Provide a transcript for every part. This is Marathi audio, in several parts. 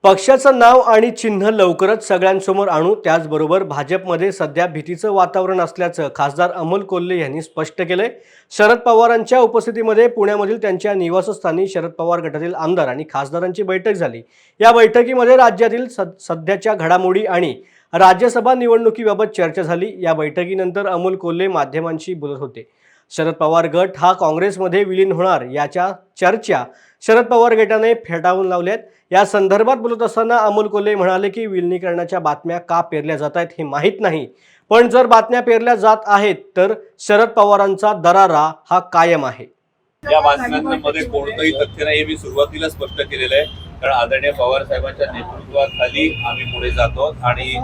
पक्षाचं नाव आणि चिन्ह लवकरच सगळ्यांसमोर आणू, त्याचबरोबर भाजपमध्ये सध्या भीतीचं वातावरण असल्याचं खासदार अमोल कोल्हे यांनी स्पष्ट केलंय। शरद पवारांच्या उपस्थितीमध्ये पुण्यामधील त्यांच्या निवासस्थानी शरद पवार गटातील आमदार आणि खासदारांची बैठक झाली। या बैठकीमध्ये राज्यातील सध्याच्या घडामोडी आणि राज्यसभा निवडणुकीबाबत चर्चा झाली। या बैठकीनंतर अमोल कोल्हे माध्यमांशी बोलत होते। शरद पवार गट हा काँग्रेसमध्ये विलीन होणार याच्या चर्चा शरद पवार गटाने फेटाळून लावल्यात। या संदर्भात बोलत असताना अमोल कोल्हे म्हणाले की विलीनीकरणाच्या बातम्या का पेरल्या जात आहेत हे माहीत नाही, पण जर बातम्या पेरल्या जात आहेत तर शरद पवारांचा दरारा हा कायम आहे। या बातम्यांमध्ये कोणतंही तथ्य नाही हे मी सुरुवातीला स्पष्ट केलेलं आहे, कारण आदरणीय पवार साहेबांच्या नेतृत्वाखाली आम्ही पुढे जातो आणि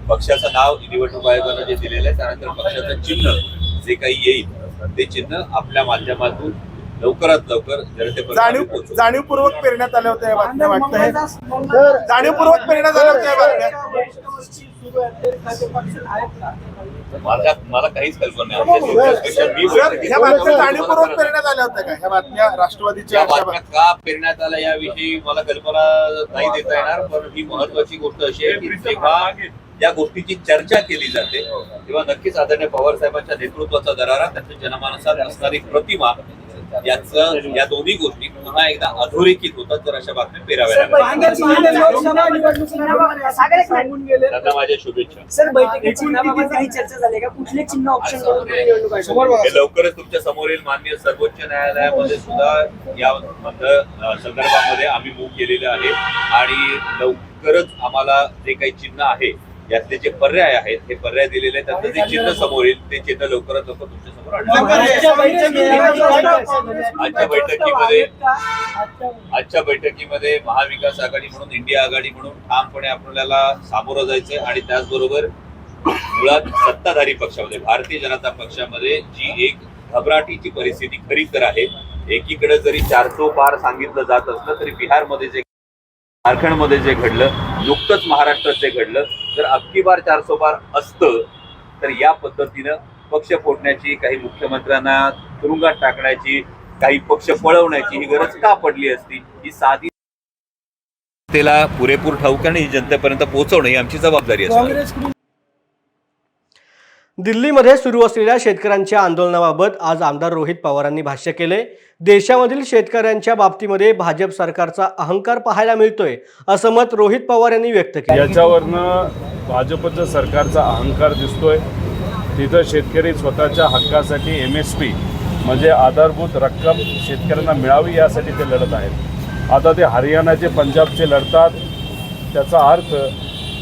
पक्षाचं नाव निवडणूक आयोगाने जे दिलेलं आहे त्यानंतर पक्षाचं चिन्ह जे काही येईल ते चिन्ह आपल्या माध्यमातून लवकरात लवकर जनतेपर्यंत जाणीवपूर्वक पेरण्यात आल्या होत्या बातम्या वाटतंय। जाणीवपूर्वक पेरण्यात आल्या होत्या बातम्या मला काहीच कल्पना नाही। ह्या बातम्या जाणीवपूर्वक पेरण्यात आल्या होत्या का? ह्या बातम्या राष्ट्रवादीच्या बातम्या का पेरण्यात आल्या याविषयी मला कल्पना नाही देता येणार, पण ही महत्वाची गोष्ट अशी आहे की जेव्हा या गोष्टीची चर्चा केली जाते तेव्हा नक्कीच आदरणीय पवार साहेबांच्या नेतृत्वाचा दरारा, त्यांच्या जनमानसात असणारी प्रतिमा या दोन्ही गोष्टी पुन्हा एकदा अधोरेखित होतात जर अशा बातम्या पेराव्या लागल्या। माझ्या शुभेच्छा। लवकरच तुमच्या समोर येईल। माननीय सर्वोच्च न्यायालयामध्ये सुद्धा या संदर्भामध्ये आम्ही मूव्ह केलेले आहे आणि लवकरच आम्हाला जे काही चिन्ह आहे यातले जे पर्याय आहेत हे पर्याय दिलेले आहेत, त्यातलं जे चिन्ह समोर येईल ते चिन्ह लवकरात लवकर तुमच्या समोर आजच्या बैठकीमध्ये महाविकास आघाडी म्हणून, इंडिया आघाडी म्हणून ठामपणे आपल्याला सामोरं जायचंय आणि त्याचबरोबर मुळात सत्ताधारी पक्षामध्ये भारतीय जनता पक्षामध्ये जी एक घबराटीची परिस्थिती खरी तर आहे। एकीकडे जरी 400 पार सांगितलं जात असलं तरी बिहारमध्ये जे, झारखंडमध्ये जे घडलं, नुकतंच महाराष्ट्रात जे घडलं, जर अबकी बार 400 पार असतं तर या पद्धतीनं पक्ष फोडण्याची, काही मुख्यमंत्र्यांना तुरुंगात टाकण्याची, काही पक्ष पळवण्याची ही गरज का पडली असती? ही साधी त्याला पुरेपूर ठाऊक आणि जनतेपर्यंत पोहोचवणं ही आमची जबाबदारी असते। दिल्लीमध्ये सुरू असलेल्या शेतकऱ्यांच्या आंदोलनाबाबत आज आमदार रोहित पवारांनी भाष्य केले। देशामधील शेतकऱ्यांच्या बाबतीमध्ये भाजप सरकारचा अहंकार पाहायला मिळतोय असं मत रोहित पवार यांनी व्यक्त केलं। याच्यावरनं भाजपचं सरकारचा अहंकार दिसतोय। तिथं शेतकरी स्वतःच्या हक्कासाठी MSP म्हणजे आधारभूत रक्कम शेतकऱ्यांना मिळावी यासाठी ते लढत आहेत। आता ते हरियाणाचे, पंजाबचे लढतात, त्याचा अर्थ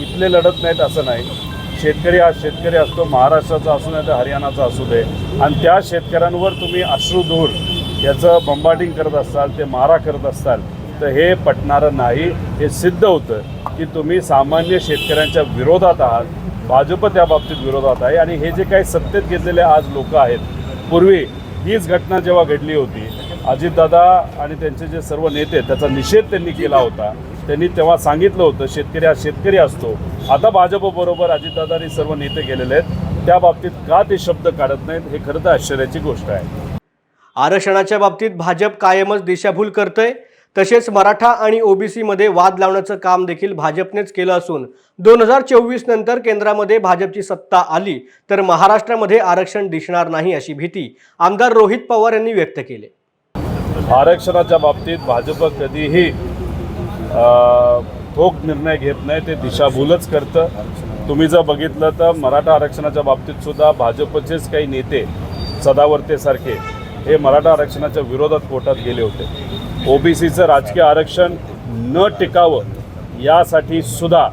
इथले लढत नाहीत असं नाही। शेतकरी हा शेतकरी असतो, महाराष्ट्राचा असू नाही तर हरियाणाचा असू दे, आणि त्या शेतकऱ्यांवर तुम्ही अश्रुधूर याचं बंबार्डिंग करत असाल, ते मारा करत असाल तर हे पटणारं नाही। हे सिद्ध होतं की तुम्ही सामान्य शेतकऱ्यांच्या विरोधात आहात, भाजप त्या बाबतीत विरोधात आहे। आणि हे जे काही सत्तेत घेतलेले आज लोक आहेत, पूर्वी हीच घटना जेव्हा घडली होती, अजितदादा आणि त्यांचे जे सर्व नेते त्याचा निषेध त्यांनी केला होता। त्यांनी तेव्हा सांगितलं होतं शेतकरी हा शेतकरी असतो। आता भाजपबरोबर अजितदादांनी सर्व नेते गेलेले आहेत, त्या बाबतीत का ते शब्द काढत नाहीत हे खरं तर आश्चर्याची गोष्ट आहे। आरक्षणाच्या बाबतीत भाजप कायमच दिशाभूल करतंय। तसेच मराठा आणि OBC मध्ये वाद लावण्याचं काम देखील भाजपनेच केलं असून 2024 नंतर केंद्रामध्ये भाजपची सत्ता आली तर महाराष्ट्रामध्ये आरक्षण दिसणार नाही अशी भीती आमदार रोहित पवार यांनी व्यक्त केली। आरक्षणाच्या बाबतीत भाजप कधीही ठोक निर्णय घेत नाही, ते दिशाभूलच करतं। तुम्ही जर बघितलं तर मराठा आरक्षणाच्या बाबतीत सुद्धा भाजपचेच काही नेते सदावर्तेसारखे हे मराठा आरक्षणाच्या विरोधात कोर्टात गेले होते। OBCचं राजकीय आरक्षण न टिकावं यासाठी सुद्धा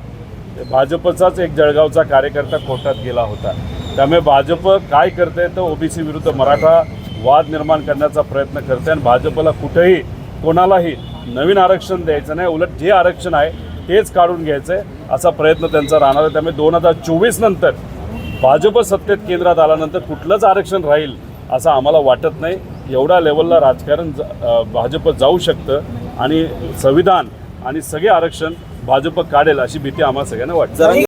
भाजपचाच एक जळगावचा कार्यकर्ता कोर्टात गेला होता। त्यामुळे भाजप काय करते तर OBC विरुद्ध मराठा वाद निर्माण करण्याचा प्रयत्न करते आणि भाजपला कुठेही कोणालाही नवीन आरक्षण द्यायचं नाही, उलट जे आरक्षण आहे तेच काढून घ्यायचं आहे असा प्रयत्न त्यांचा राहणार आहे। त्यामुळे 2024 नंतर भाजप सत्तेत केंद्रात आल्यानंतर कुठलंच आरक्षण राहील असं आम्हाला वाटत नाही। एवढ्या लेवलला राजकारण भाजप जाऊ शकतं आणि संविधान आणि सगळे आरक्षण भाजप काढेल अशी भीती आम्हाला सगळ्यांना वाटते।